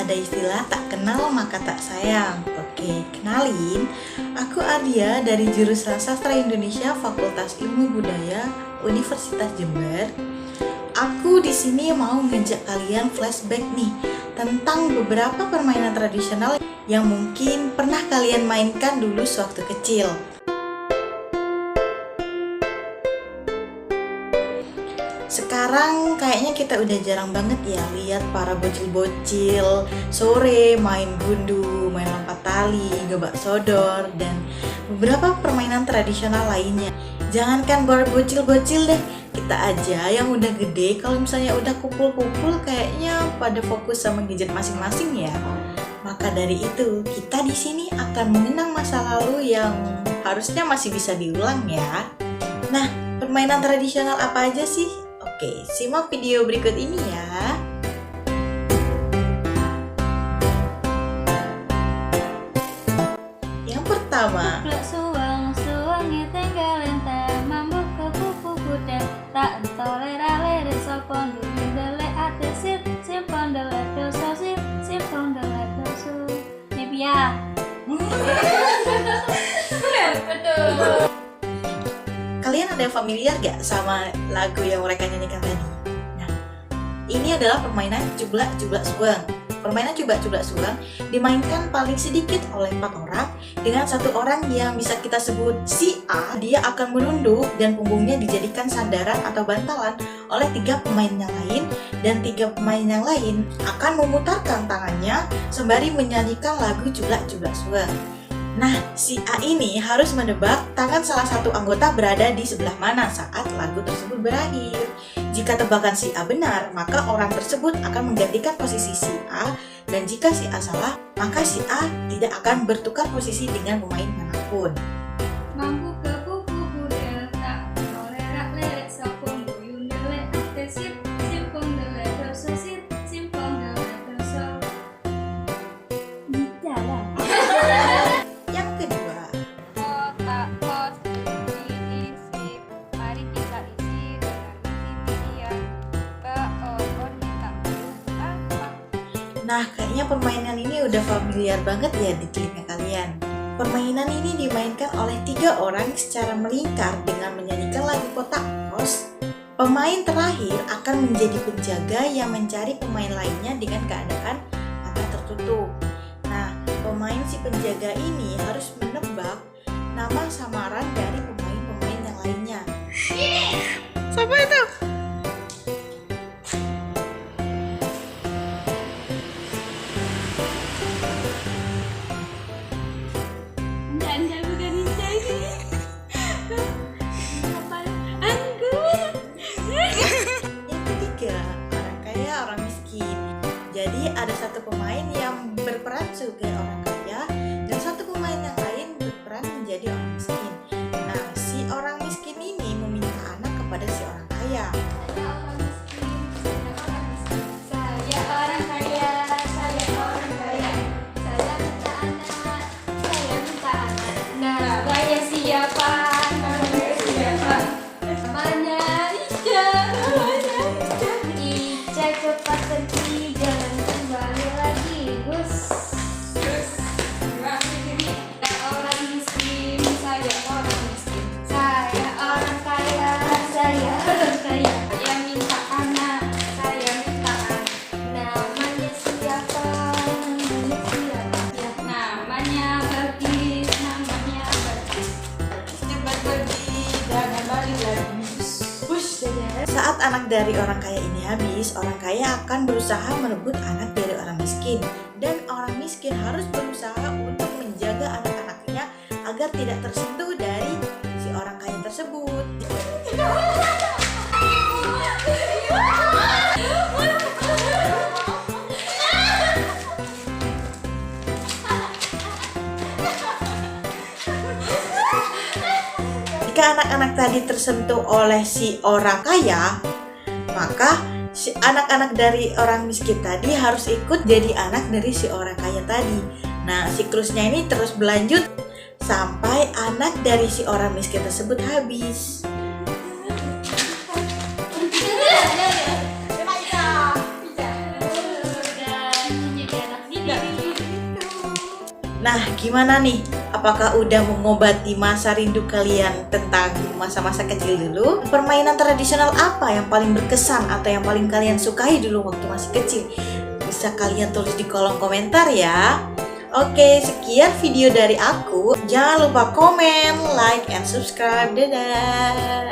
ada istilah tak kenal maka tak sayang. Oke, kenalin, aku Ardia dari jurusan Sastra Indonesia Fakultas Ilmu Budaya Universitas Jember. Aku di sini mau ngajak kalian flashback nih tentang beberapa permainan tradisional yang mungkin pernah kalian mainkan dulu sewaktu kecil. Sekarang kayaknya kita udah jarang banget ya lihat para bocil-bocil sore main gundu, main lompat tali, gebak sodor, dan beberapa permainan tradisional lainnya. Jangankan para bocil-bocil deh, kita aja yang udah gede kalau misalnya udah kumpul-kumpul kayaknya pada fokus sama gadget masing-masing ya. Maka dari itu, kita di sini akan mengenang masa lalu yang harusnya masih bisa diulang ya. Nah, permainan tradisional apa aja sih? Oke, simak video berikut ini ya. Yang pertama, kalian ada familiar gak sama lagu yang mereka nyanyikan tadi? Nah, ini adalah permainan cublak-cublak suang. Permainan cublak-cublak suang dimainkan paling sedikit oleh 4 orang dengan satu orang yang bisa kita sebut si A. Dia akan menunduk dan punggungnya dijadikan sandaran atau bantalan oleh 3 pemain yang lain, dan 3 pemain yang lain akan memutarkan tangannya sembari menyanyikan lagu cublak-cublak suang. Nah, si A ini harus menebak tangan salah satu anggota berada di sebelah mana saat lagu tersebut berakhir. Jika tebakan si A benar, maka orang tersebut akan menggantikan posisi si A, dan jika si A salah, maka si A tidak akan bertukar posisi dengan pemain manapun. Nah, kayaknya permainan ini udah familiar banget ya di telinga kalian. Permainan ini dimainkan oleh 3 orang secara melingkar dengan menyanyikan lagu kotak pos. Pemain terakhir akan menjadi penjaga yang mencari pemain lainnya dengan keadaan mata tertutup. Nah, pemain si penjaga ini harus menebak nama samaran dari pemain-pemain yang lainnya. Siapa itu? Jadi ada satu pemain yang berperan sebagai orang kaya dan satu pemain yang lain berperan menjadi orang miskin. Nah, si orang miskin ini meminta anak kepada si orang kaya. Saya orang kaya, saya orang kaya, saya minta anak, saya minta anak. Nah, saya siapa? Namanya siapa? Namanya Ica, namanya Ica. Ica cepat pergi, jangan kembali lagi, Gus. Saya orang miskin, saya orang miskin. Saya orang kaya, saya orang kaya. Saya minta anak, saya minta anak. Namanya siapa? Namanya siapa? Ya, namanya Balkis, namanya Balkis. Cepat pergi, jangan balik lagi. Saat anak dari orang kaya ini habis, orang kaya akan berusaha merebut anak dari orang miskin, dan orang miskin harus berusaha untuk menjaga anak-anaknya agar tidak tersentuh dari si orang kaya tersebut. Jika anak-anak tadi tersentuh oleh si orang kaya, maka si anak-anak dari orang miskin tadi harus ikut jadi anak dari si orang kaya tadi. Nah, siklusnya ini terus berlanjut sampai anak dari si orang miskin tersebut habis. Dan menjadi anak Nah, gimana nih? Apakah udah mengobati masa rindu kalian tentang masa-masa kecil dulu? Permainan tradisional apa yang paling berkesan atau yang paling kalian sukai dulu waktu masih kecil? Bisa kalian tulis di kolom komentar ya. Oke, sekian video dari aku. Jangan lupa komen, like, and subscribe. Dadah!